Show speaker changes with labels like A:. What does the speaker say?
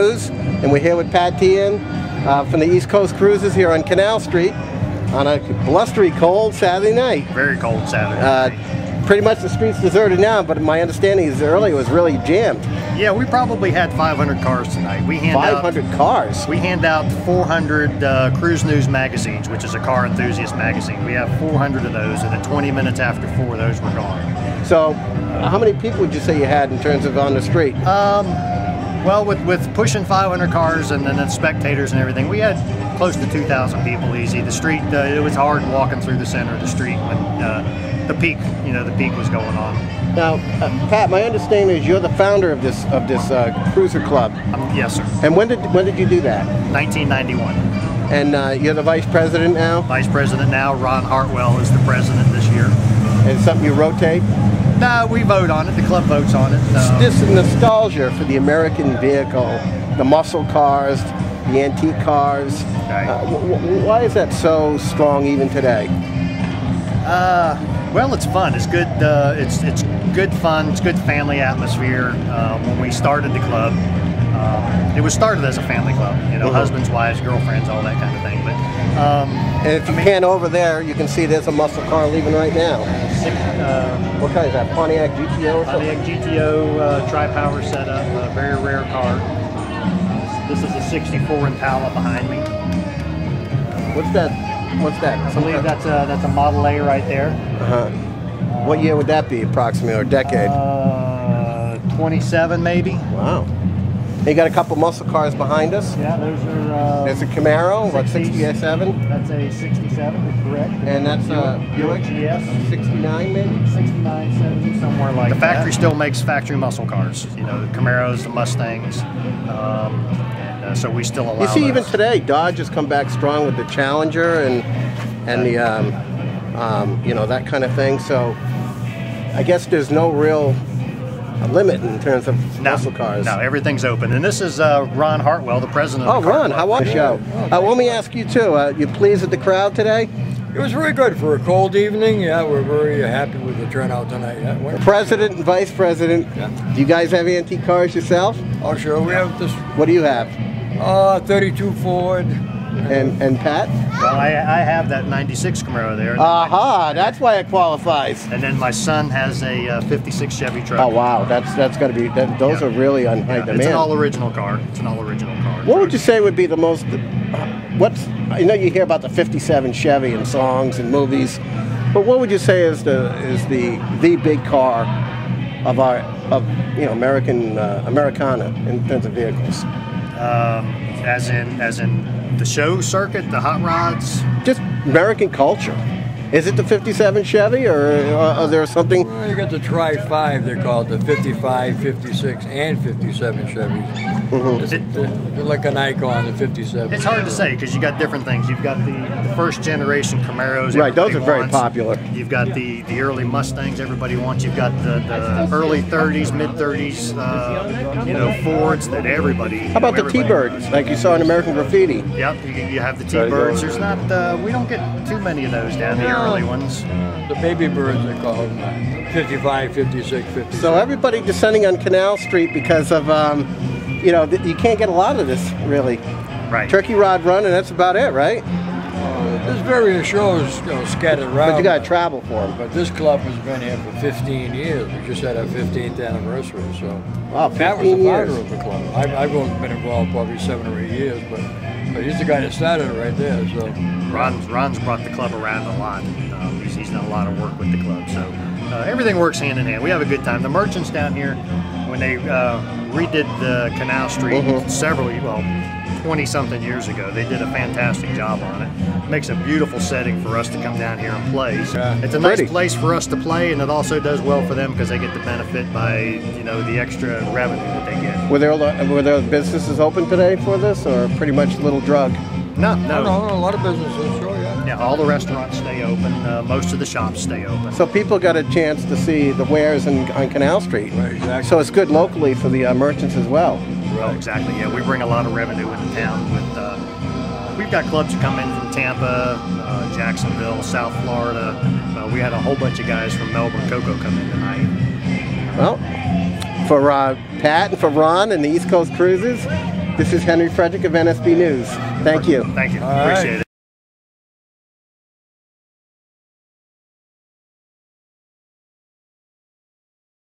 A: And we're here with Pat Tian from the East Coast Cruises here on Canal Street on a blustery, cold Saturday night.
B: Very cold Saturday night.
A: Pretty much the street's deserted now, but my understanding is earlier it was really jammed.
B: Yeah, we probably had 500 cars tonight.
A: 500 cars?
B: We hand out 400 Cruise News magazines, which is a car enthusiast magazine. We have 400 of those, and at 20 minutes after 4 of those were gone.
A: So, how many people would you say you had in terms of on the street?
B: Well, with pushing 500 cars and then spectators and everything, we had close to 2,000 people easy. The street, it was hard walking through the center of the street when the peak was going on.
A: Now, Pat, my understanding is you're the founder of this cruiser club.
B: Yes, sir.
A: And when did you do that?
B: 1991.
A: And you're the vice president now?
B: Vice president now. Ron Hartwell is the president this year.
A: And something you rotate?
B: No, we vote on it. The club votes on it.
A: This nostalgia for the American vehicle, the muscle cars, the antique cars.
B: Right.
A: Why is that so strong even today?
B: Well, it's fun. It's good. It's good fun. It's good family atmosphere. When we started the club, it was started as a family club. You know, husbands, wives, girlfriends, all that kind of thing. But
A: and if you can over there, you can see there's a muscle car leaving right now. What kind is that? Pontiac GTO or something?
B: Pontiac GTO tri-power setup. A very rare car. This is a '64 Impala behind me.
A: What's that?
B: I believe that's a Model A right there.
A: What year would that be, approximately, or decade?
B: 27 maybe.
A: Wow. You got a couple muscle cars behind us.
B: Yeah, those are.
A: There's a Camaro, what, 67?
B: That's a 67, correct.
A: And that's a Buick?
B: Yes.
A: 69 maybe?
B: 69, 70, somewhere like that. The factory still makes factory muscle cars. You know, the Camaros, the Mustangs. So we still allow.
A: You see,
B: those.
A: even today, Dodge has come back strong with the Challenger and the you know, that kind of thing. So I guess there's no real limit in terms of muscle cars.
B: No, everything's open. And this is Ron Hartwell, the president.
A: Oh, Ron, how was the show? Let me ask you too. You pleased with the crowd today?
C: It was very good for a cold evening. Yeah, we're very happy with the turnout tonight. Yeah,
A: President and vice president.
C: Yeah.
A: Do you guys have antique cars yourself?
C: Oh, sure. We have this.
A: What do you have?
C: 32 Ford.
A: And Pat?
B: Well, I have that 96 Camaro there.
A: Aha, that's why it qualifies.
B: And then my son has a 56 Chevy truck.
A: Oh wow, that's got to be. Those are really on high demand.
B: It's an all original car. It's an all original car.
A: What would you say would be the most? I know you hear about the '57 Chevy in songs and movies, but what would you say is the big car of Americana in terms of vehicles?
B: As in the show circuit, the hot rods?
A: Just American culture. Is it the '57 Chevy, or is there something?
C: Well, you got the Tri-5, they're called, the 55, 56, and 57 Chevys. They're like an icon, the 57.
B: It's hard to say because you got different things. You've got the first generation Camaros.
A: Right, those are very popular.
B: You've got the early Mustangs everybody wants. You've got the early 30s, mid 30s, Fords that everybody.
A: How about the T-Birds, like you saw in American Graffiti?
B: Yep, you have the T-Birds. There's not, we don't get too many of those down here. Early ones.
C: The baby birds, they call them, 55, 56, 57.
A: So everybody descending on Canal Street because of, you can't get a lot of this, really.
B: Right.
A: Turkey Rod Run, and that's about it, right?
C: There's various shows scattered around.
A: But you got to travel for them.
C: But this club has been here for 15 years. We just had our 15th anniversary, so.
A: Wow, 15
C: Pat was the
A: years.
C: founder of the club. I've only been involved probably 7 or 8 years, but he's the guy that started it right there, so.
B: Ron's brought the club around a lot. He's done a lot of work with the club, so everything works hand in hand. We have a good time. The merchants down here, when they redid the Canal Street 20-something years ago, they did a fantastic job on it. It makes a beautiful setting for us to come down here and play. So it's a nice place for us to play, and it also does well for them because they get the benefit by the extra revenue that they get.
A: Were there businesses open today for this, or pretty much a little drug?
C: No, a lot of businesses, sure, yeah.
B: Yeah, all the restaurants stay open. Most of the shops stay open.
A: So people got a chance to see the wares on Canal Street.
C: Right, exactly.
A: So it's good locally for the merchants as well.
B: Well, exactly. Yeah, we bring a lot of revenue into town. We've got clubs that come in from Tampa, Jacksonville, South Florida. We had a whole bunch of guys from Melbourne Cocoa come in tonight.
A: Well, for Pat and for Ron and the East Coast Cruises, This is Henry Frederick of NSB News. Thank you.
B: Thank you.
C: All right.
B: Appreciate it.